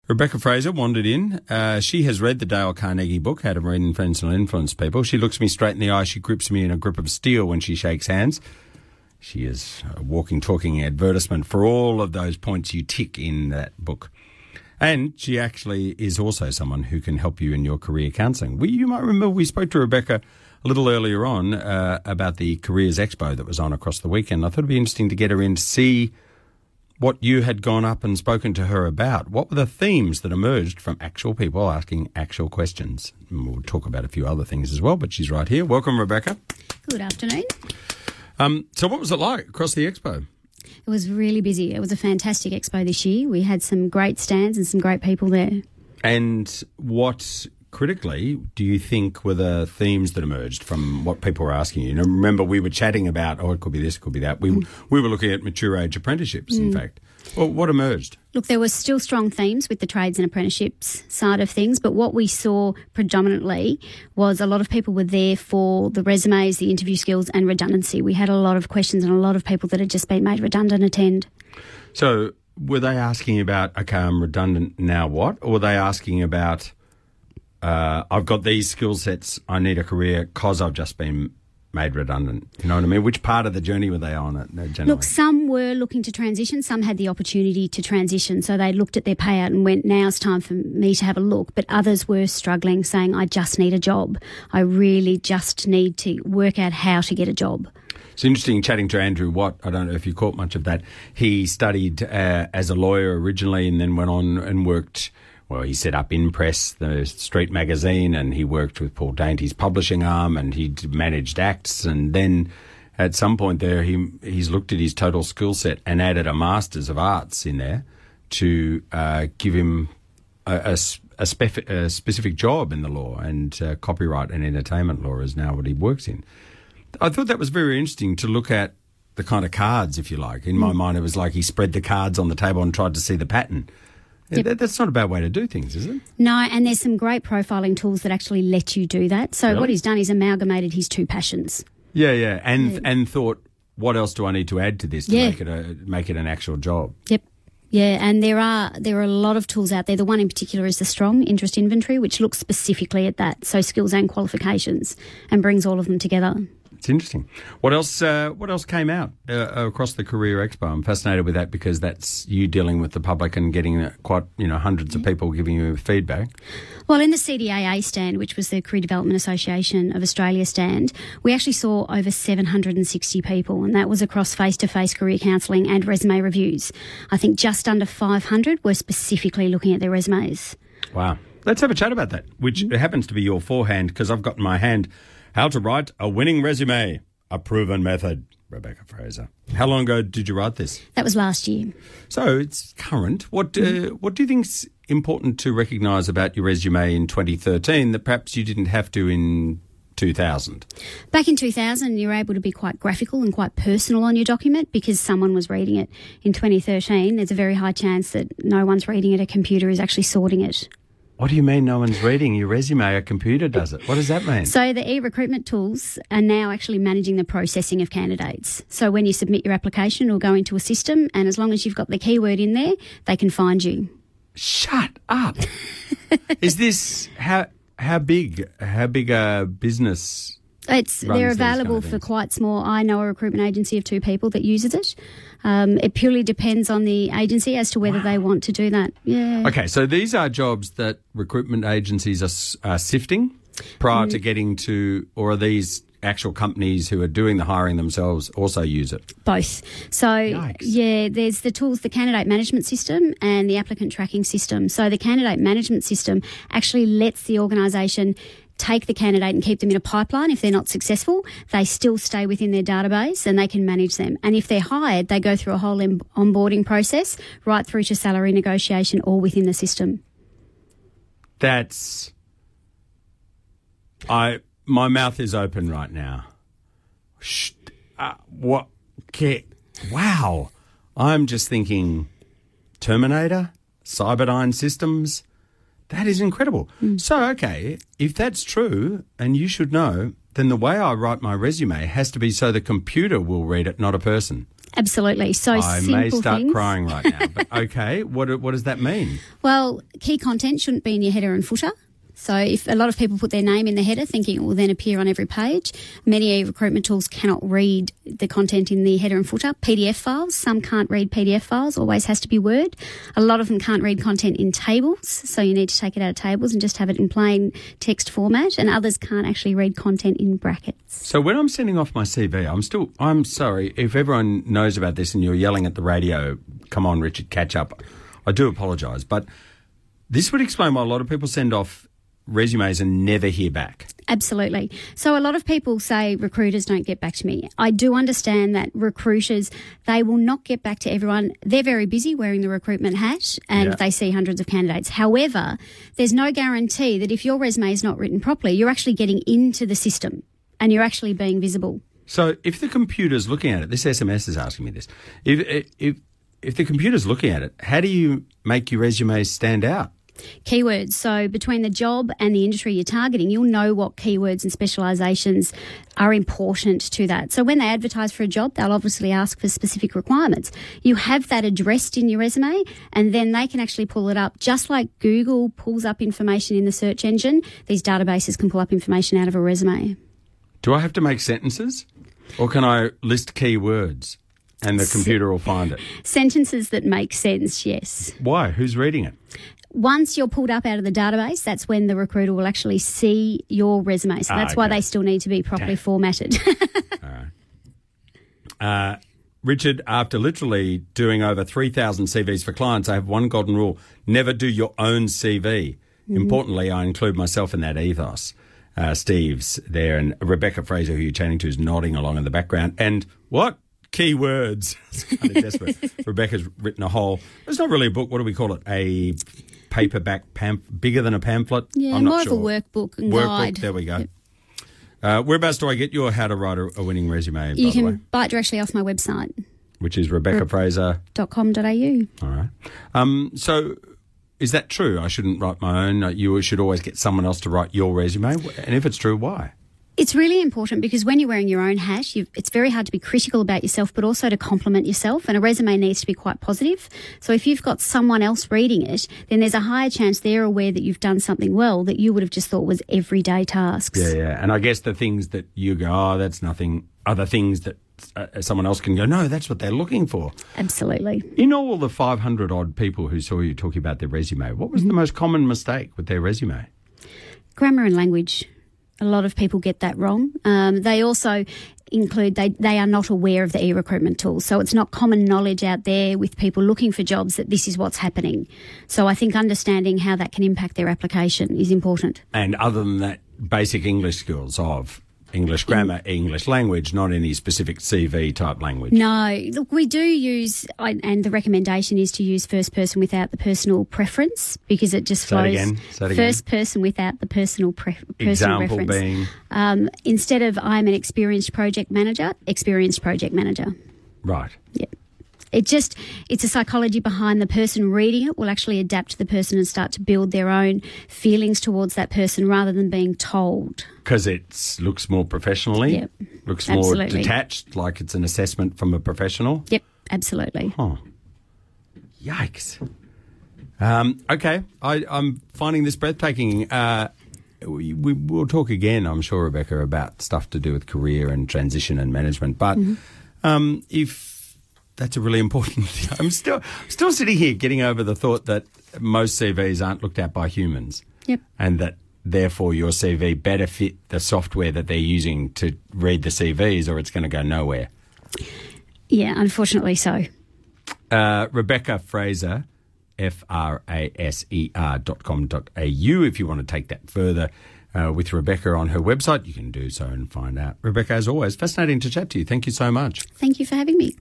Rebecca Fraser wandered in. She has read the Dale Carnegie book, How to Read, Influence and Influence People. She looks me straight in the eye. She grips me in a grip of steel when she shakes hands. She is a walking, talking advertisement for all of those points you tick in that book. And she actually is also someone who can help you in your career counselling. You might remember we spoke to Rebecca a little earlier on about the Careers Expo that was on across the weekend. I thought it'd be interesting to get her in to see what you had gone up and spoken to her about. What were the themes that emerged from actual people asking actual questions? And we'll talk about a few other things as well, but she's right here. Welcome, Rebecca. Good afternoon. So what was it like across the expo? It was really busy. It was a fantastic expo this year. We had some great stands and some great people there. And what, critically, do you think were the themes that emerged from what people were asking you? Remember, we were chatting about, it could be this, it could be that. We were looking at mature age apprenticeships, in fact. Well, what emerged? Look, there were still strong themes with the trades and apprenticeships side of things, but what we saw predominantly was a lot of people were there for the resumes, the interview skills and redundancy. We had a lot of questions and a lot of people that had just been made redundant attend. So were they asking about, okay, I'm redundant, now what? Or were they asking about, I've got these skill sets, I need a career because I've just been made redundant? You know what I mean? Which part of the journey were they on generally? Look, some were looking to transition. Some had the opportunity to transition. So they looked at their payout and went, now's time for me to have a look. But others were struggling, saying, I just need a job. I really just need to work out how to get a job. It's interesting chatting to Andrew Watt. I don't know if you caught much of that. He studied as a lawyer originally and then went on and worked. Well, he set up Impress, the street magazine, and he worked with Paul Dainty's publishing arm, and he managed acts. And then at some point there, he's looked at his total skill set and added a Masters of Arts in there to give him a specific job in the law, and copyright and entertainment law is now what he works in. I thought that was very interesting to look at the kind of cards, if you like. In my mind, it was like he spread the cards on the table and tried to see the pattern. Yep. That's not a bad way to do things, is it? No, and there's some great profiling tools that actually let you do that. So What he's done is amalgamated his two passions. Yeah, and thought, what else do I need to add to this to make it an actual job? Yep. Yeah, and there are a lot of tools out there. The one in particular is the Strong Interest Inventory, which looks specifically at that, so skills and qualifications, and brings all of them together. It's interesting. What else came out across the Career Expo? I'm fascinated with that because that's you dealing with the public and getting hundreds of people giving you feedback. Well, in the CDAA stand, which was the Career Development Association of Australia stand, we actually saw over 760 people, and that was across face-to-face career counselling and resume reviews. I think just under 500 were specifically looking at their resumes. Wow. Let's have a chat about that, which happens to be your forehand, because I've got in my hand How to Write a Winning Resume, a Proven Method. Rebecca Fraser. How long ago did you write this? That was last year. So it's current. What do you think's important to recognise about your resume in 2013 that perhaps you didn't have to in 2000? Back in 2000, you were able to be quite graphical and quite personal on your document because someone was reading it. In 2013, there's a very high chance that no one's reading it. A computer is actually sorting it. What do you mean no one's reading your resume? A computer does it. What does that mean? So the e-recruitment tools are now actually managing the processing of candidates. So when you submit your application, it'll go into a system, and as long as you've got the keyword in there, they can find you. Shut up. Is this how big a business? They're available for quite small. I know a recruitment agency of 2 people that uses it. It purely depends on the agency as to whether they want to do that. Yeah. Okay, so these are jobs that recruitment agencies are sifting prior to getting to, or are these actual companies who are doing the hiring themselves also use it? Both. So, Yikes. Yeah, there's the tools, the candidate management system and the applicant tracking system. So the candidate management system actually lets the organisation take the candidate and keep them in a pipeline. If they're not successful, they still stay within their database and they can manage them. And if they're hired, they go through a whole onboarding process right through to salary negotiation all within the system. My mouth is open right now. Wow. I'm just thinking Terminator, Cyberdyne Systems. That is incredible. So, okay, if that's true, and you should know, then the way I write my resume has to be so the computer will read it, not a person. Absolutely. So I simple may start things. crying right now. But okay, what does that mean? Well, key content shouldn't be in your header and footer. So if a lot of people put their name in the header thinking it will then appear on every page, many e-recruitment tools cannot read the content in the header and footer. PDF files, some can't read PDF files, always has to be Word. A lot of them can't read content in tables, so you need to take it out of tables and just have it in plain text format, and others can't actually read content in brackets. So when I'm sending off my CV, I'm sorry if everyone knows about this and you're yelling at the radio, come on, Richard, catch up. I do apologise, but this would explain why a lot of people send off resumes and never hear back. Absolutely. So a lot of people say recruiters don't get back to me. I do understand that recruiters, they will not get back to everyone. They're very busy wearing the recruitment hat and they see hundreds of candidates. However, there's no guarantee that if your resume is not written properly, you're actually getting into the system and you're actually being visible. So if the computer's looking at it, this SMS is asking me this, if the computer's looking at it, how do you make your resume stand out? Keywords. So between the job and the industry you're targeting, you'll know what keywords and specialisations are important to that. So when they advertise for a job, they'll obviously ask for specific requirements. You have that addressed in your resume, and then they can actually pull it up. Just like Google pulls up information in the search engine, these databases can pull up information out of a resume. Do I have to make sentences, or can I list keywords and the computer will find it? Sentences that make sense, yes. Why? Who's reading it? Once you're pulled up out of the database, that's when the recruiter will actually see your resume. So that's why they still need to be properly formatted. All right. Richard, after literally doing over 3,000 CVs for clients, I have one golden rule: never do your own CV. Importantly, I include myself in that ethos. Steve's there, and Rebecca Fraser, who you're chatting to, is nodding along in the background. And what? Keywords. It's kind of desperate. Rebecca's written a whole, it's not really a book, what do we call it? A paperback bigger than a pamphlet? Yeah, I'm not more sure. of a workbook and guide. There we go. Yep. Whereabouts do I get your How to Write a Winning Resume, You by the way? can buy it directly off my website. Which is RebeccaFraser.com.au. .com.au. All right. So is that true? I shouldn't write my own. You should always get someone else to write your resume. And if it's true, why? It's really important because when you're wearing your own hat, it's very hard to be critical about yourself, but also to compliment yourself. And a resume needs to be quite positive. So if you've got someone else reading it, then there's a higher chance they're aware that you've done something well that you would have just thought was everyday tasks. Yeah. And I guess the things that you go, oh, that's nothing, are the things that someone else can go, no, that's what they're looking for. Absolutely. In all the 500 odd people who saw you talking about their resume, what was the most common mistake with their resume? Grammar and language. A lot of people get that wrong. They also include they are not aware of the e-recruitment tool. So it's not common knowledge out there with people looking for jobs that this is what's happening. So I think understanding how that can impact their application is important. And other than that, basic English skills of English grammar, English language, not any specific CV type language. No. Look, we do use, and the recommendation is to use first person without the personal preference because it just flows. Say it again. First person without the personal preference. Example being? Instead of I'm an experienced project manager. Right. Yeah. It's a psychology behind the person reading it will actually adapt to the person and start to build their own feelings towards that person rather than being told. Because it looks more professionally? Yep. Looks Absolutely. more detached, like it's an assessment from a professional? Yep, absolutely. Oh. Yikes. Okay, I'm finding this breathtaking. We'll talk again, I'm sure, Rebecca, about stuff to do with career and transition and management. But if that's a really important thing. I'm still sitting here getting over the thought that most CVs aren't looked at by humans. Yep. And that therefore your CV better fit the software that they're using to read the CVs or it's going to go nowhere. Yeah, unfortunately so. Rebecca Fraser, fraser.com.au. If you want to take that further with Rebecca on her website, you can do so and find out. Rebecca, as always, fascinating to chat to you. Thank you so much. Thank you for having me.